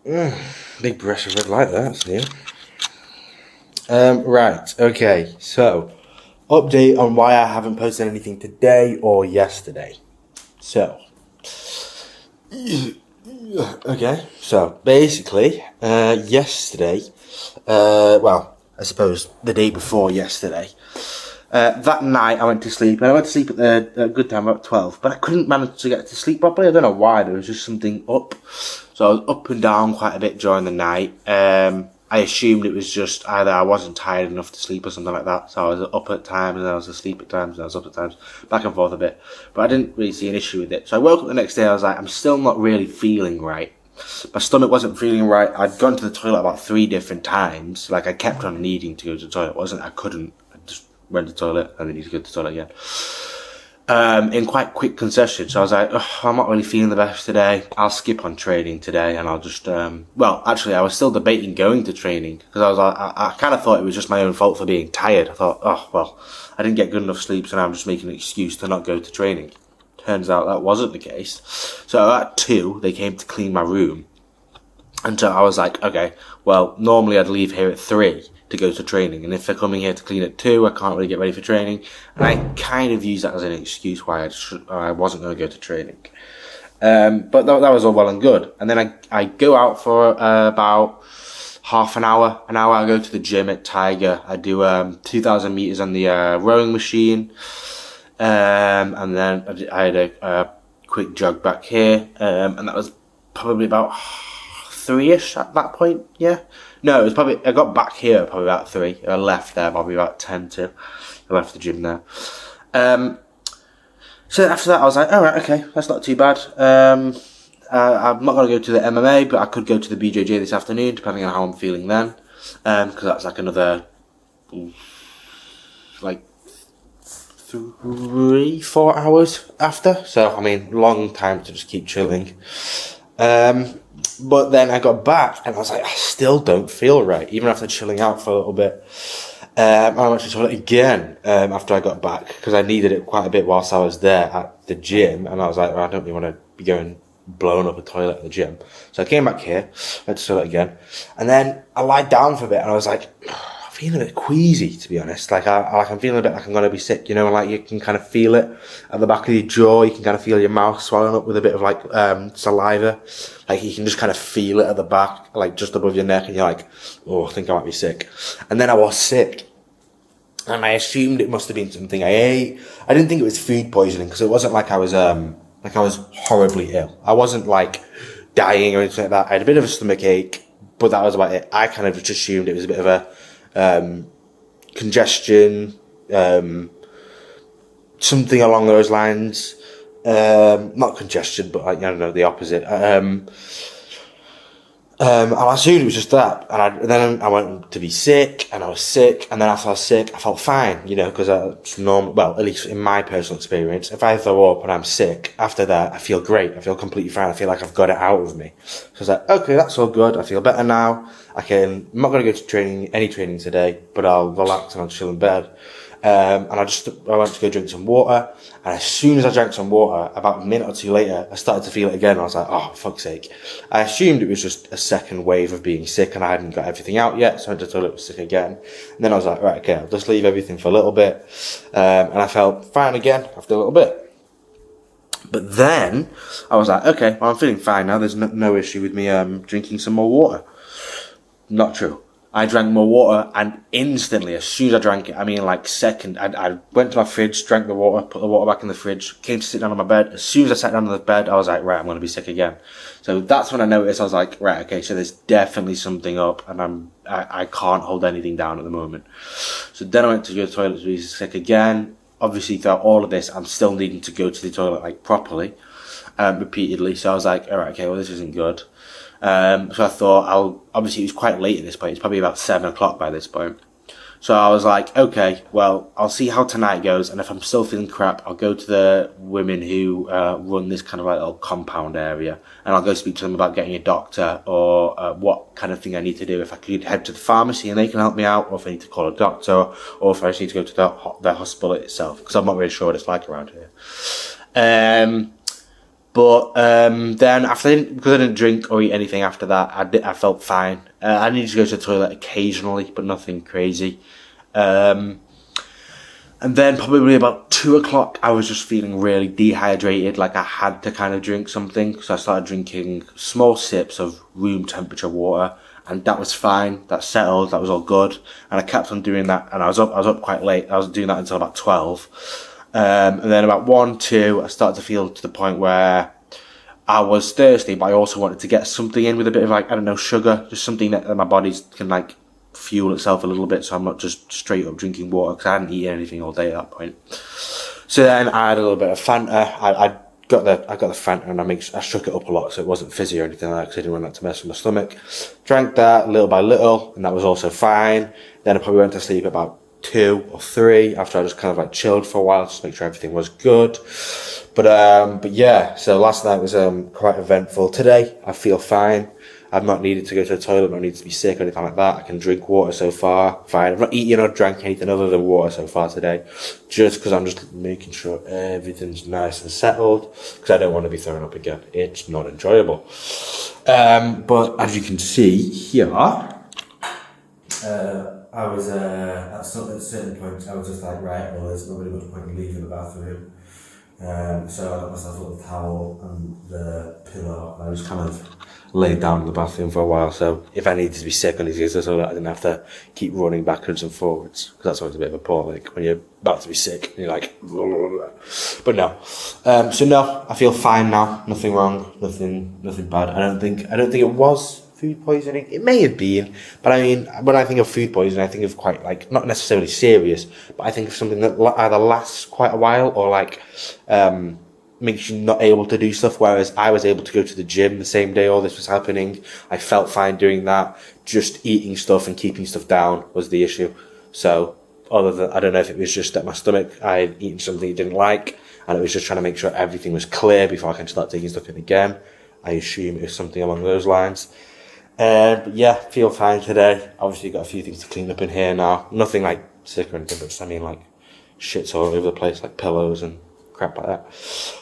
Big brush of red light there, that's new. Right, okay, so update on why I haven't posted anything today or yesterday. So, okay, so basically, yesterday, I suppose the day before yesterday, that night I went to sleep, and I went to sleep at a good time, about 12, but I couldn't manage to get to sleep properly. I don't know why, there was just something up. So I was up and down quite a bit during the night. I assumed it was just either I wasn't tired enough to sleep or something like that. So I was up at times and I was asleep at times and I was up at times, back and forth a bit. But I didn't really see an issue with it. So I woke up the next day, I was like, I'm still not really feeling right. My stomach wasn't feeling right. I'd gone to the toilet about 3 different times. Like I kept on needing to go to the toilet. I couldn't. I just went to the toilet and then need to go to the toilet again. In quite quick concession. So I was like, I'm not really feeling the best today. I'll skip on training today and I'll just, actually I was still debating going to training because I was like, I kind of thought it was just my own fault for being tired. I thought, I didn't get good enough sleep, so now I'm just making an excuse to not go to training. Turns out that wasn't the case. So at 2, they came to clean my room. And so I was like, okay, well, normally I'd leave here at 3 to go to training. And if they're coming here to clean at 2, I can't really get ready for training. And I kind of use that as an excuse why I wasn't going to go to training. But that was all well and good. And then I go out for about half an hour. I go to the gym at Tiger. I do 2,000 meters on the rowing machine. And then I had a quick jog back here. And that was probably about 3ish at that point, yeah. No, it was probably, I got back here probably about 3. I left there probably about 10 to. I left the gym there. So after that I was like, alright, okay, that's not too bad. I'm not going to go to the MMA, but I could go to the BJJ this afternoon, depending on how I'm feeling then. Because that's like another, like, 3-4 hours after. So, I mean, long time to just keep chilling. But then I got back and I was like, I still don't feel right, even after chilling out for a little bit. I went to the toilet again after I got back because I needed it quite a bit whilst I was there at the gym. And I was like, well, I don't really want to be going blowing up a toilet at the gym. So I came back here, went to the toilet again. And then I lied down for a bit and I was like, I'm feeling a bit queasy, to be honest. I'm feeling a bit like I'm going to be sick, you know, like you can kind of feel it at the back of your jaw. You can kind of feel your mouth swelling up with a bit of like saliva. Like you can just kind of feel it at the back, like just above your neck, and you're like, oh, I think I might be sick. And then I was sick. And I assumed it must have been something I ate. I didn't think it was food poisoning because it wasn't like I was horribly ill. I wasn't like dying or anything like that. I had a bit of a stomach ache, but that was about it. I kind of just assumed it was a bit of a congestion, something along those lines. Not congestion, but like, I don't know, the opposite. And I assumed it was just that. And then I went to be sick, and I was sick, and then after I was sick, I felt fine, you know, because it's normal, well, at least in my personal experience, if I throw up and I'm sick, after that, I feel great. I feel completely fine. I feel like I've got it out of me. So I was like, okay, that's all good. I feel better now. I'm not going to go to any training today, but I'll relax and I'll chill in bed. And I went to go drink some water, and as soon as I drank some water, about a minute or 2 later, I started to feel it again. I was like, oh, fuck's sake. I assumed it was just a second wave of being sick and I hadn't got everything out yet, so I went to the toilet, was sick again. And then I was like, right, okay, I'll just leave everything for a little bit. And I felt fine again after a little bit. But then I was like, okay, well, I'm feeling fine now. There's no issue with me drinking some more water. Not true. I drank more water, and instantly, as soon as I drank it, I mean like second, I went to my fridge, drank the water, put the water back in the fridge, came to sit down on my bed. As soon as I sat down on the bed, I was like, right, I'm going to be sick again. So that's when I noticed, I was like, right, okay, so there's definitely something up, and I can't hold anything down at the moment. So then I went to go to the toilet to be sick again. Obviously, throughout all of this, I'm still needing to go to the toilet like properly, repeatedly. So I was like, all right, okay, well, this isn't good. So I thought obviously it was quite late at this point. It's probably about 7 o'clock by this point. So I was like, okay, well, I'll see how tonight goes. And if I'm still feeling crap, I'll go to the women who, run this kind of like little compound area. And I'll go speak to them about getting a doctor or, what kind of thing I need to do. If I could head to the pharmacy and they can help me out, or if I need to call a doctor, or if I just need to go to the, hospital itself. Because I'm not really sure what it's like around here. But then because I didn't drink or eat anything after that, I felt fine. I needed to go to the toilet occasionally, but nothing crazy. And then probably about 2 o'clock, I was just feeling really dehydrated, like I had to kind of drink something. So I started drinking small sips of room temperature water, and that was fine. That settled. That was all good. And I kept on doing that, and I was up quite late. I was doing that until about 12. And then about 1, 2, I started to feel to the point where I was thirsty, but I also wanted to get something in with a bit of, like, I don't know, sugar, just something that my body can, like, fuel itself a little bit, so I'm not just straight up drinking water, because I hadn't eaten anything all day at that point. So then I had a little bit of Fanta. I got the Fanta, and I shook it up a lot, so it wasn't fizzy or anything like that, because I didn't want that to mess with my stomach. Drank that little by little, and that was also fine. Then I probably went to sleep about 2 or 3 after I just kind of like chilled for a while, just to make sure everything was good. But yeah, so last night was quite eventful. Today I feel fine. I've not needed to go to the toilet, not needed to be sick or anything like that. I can drink water so far, fine. I've not eaten or drank anything other than water so far today, just because I'm just making sure everything's nice and settled, because I don't want to be throwing up again. It's not enjoyable. But as you can see here, I was at certain points, I was just like, right, well, there's not really much point in leaving the bathroom. So I got myself a little towel and the pillow, and I just kind of laid down in the bathroom for a while, so if I needed to be sick, I needed to go to the toilet, I didn't have to keep running backwards and forwards, because that's always a bit of a poor, like, when you're about to be sick, and you're like, but no. So no, I feel fine now, nothing wrong, nothing bad. I don't think it was food poisoning. It may have been, but I mean, when I think of food poisoning, I think of quite, like, not necessarily serious, but I think of something that either lasts quite a while, or like, makes you not able to do stuff, whereas I was able to go to the gym the same day all this was happening. I felt fine doing that. Just eating stuff and keeping stuff down was the issue. So, other than, I don't know if it was just that my stomach, I had eaten something I didn't like, and it was just trying to make sure everything was clear before I can start taking stuff in again. I assume it was something along those lines. But yeah, feel fine today. Obviously got a few things to clean up in here now. Nothing like sick or anything, but just, I mean, like, shit's all over the place, like pillows and crap like that.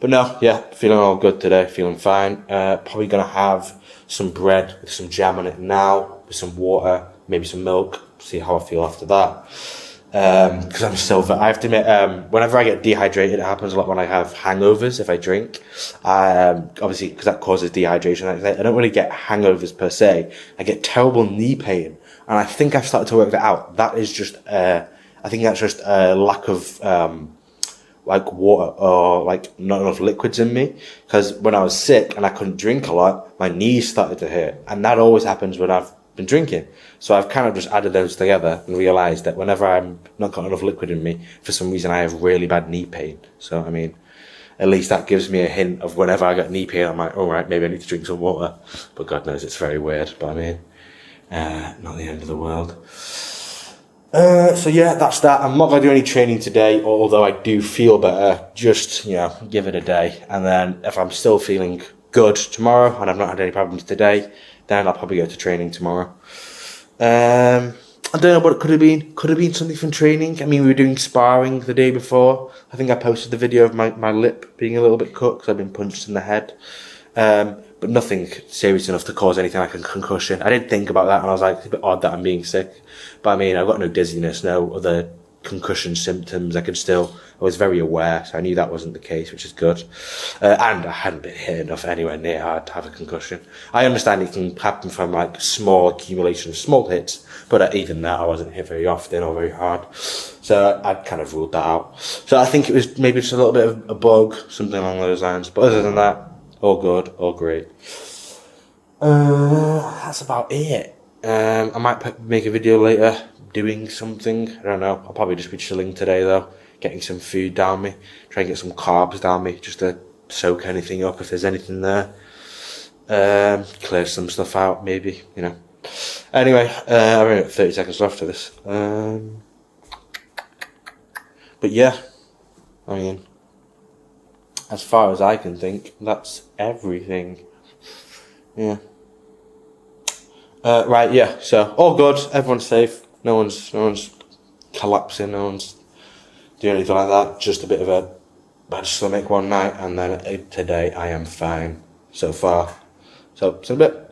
But no, yeah, feeling all good today, feeling fine. Probably gonna have some bread with some jam on it now, with some water, maybe some milk, see how I feel after that. Because I have to admit, whenever I get dehydrated, it happens a lot when I have hangovers if I drink. Obviously, because that causes dehydration. I don't really get hangovers per se. I get terrible knee pain, and I think I've started to work that out. That is just, I think that's just a lack of, like, water or, like, not enough liquids in me. Because when I was sick and I couldn't drink a lot, my knees started to hurt, and that always happens when I've been drinking. So I've kind of just added those together and realised that whenever I'm not got enough liquid in me, for some reason I have really bad knee pain. So, I mean, at least that gives me a hint of whenever I get knee pain, I'm like, alright, maybe I need to drink some water. But God knows it's very weird, but I mean, not the end of the world. So yeah, that's that. I'm not going to do any training today, although I do feel better. Just, give it a day. And then if I'm still feeling good tomorrow, and I've not had any problems today, then I'll probably go to training tomorrow. I don't know what it could have been. Could have been something from training. I mean, we were doing sparring the day before. I think I posted the video of my lip being a little bit cut because I've been punched in the head. But nothing serious enough to cause anything like a concussion. I did think about that, and I was like, it's a bit odd that I'm being sick. But I mean, I've got no dizziness, no other concussion symptoms. I was very aware, so I knew that wasn't the case, which is good. And I hadn't been hit enough anywhere near hard to have a concussion. I understand it can happen from, like, small accumulation of small hits, but even that I wasn't hit very often or very hard. So I kind of ruled that out. So I think it was maybe just a little bit of a bug, something along those lines. But other than that, all good, all great. That's about it. I might make a video later doing something. I don't know. I'll probably just be chilling today though, getting some food down me, try and get some carbs down me, just to soak anything up if there's anything there. Clear some stuff out, maybe, Anyway, I've only got 30 seconds left of this. But yeah, I mean, as far as I can think, that's everything. Yeah. Right, yeah, so all good, everyone's safe, no one's collapsing, no one's doing anything like that, just a bit of a bad stomach one night, and then today I am fine so far. So, a bit.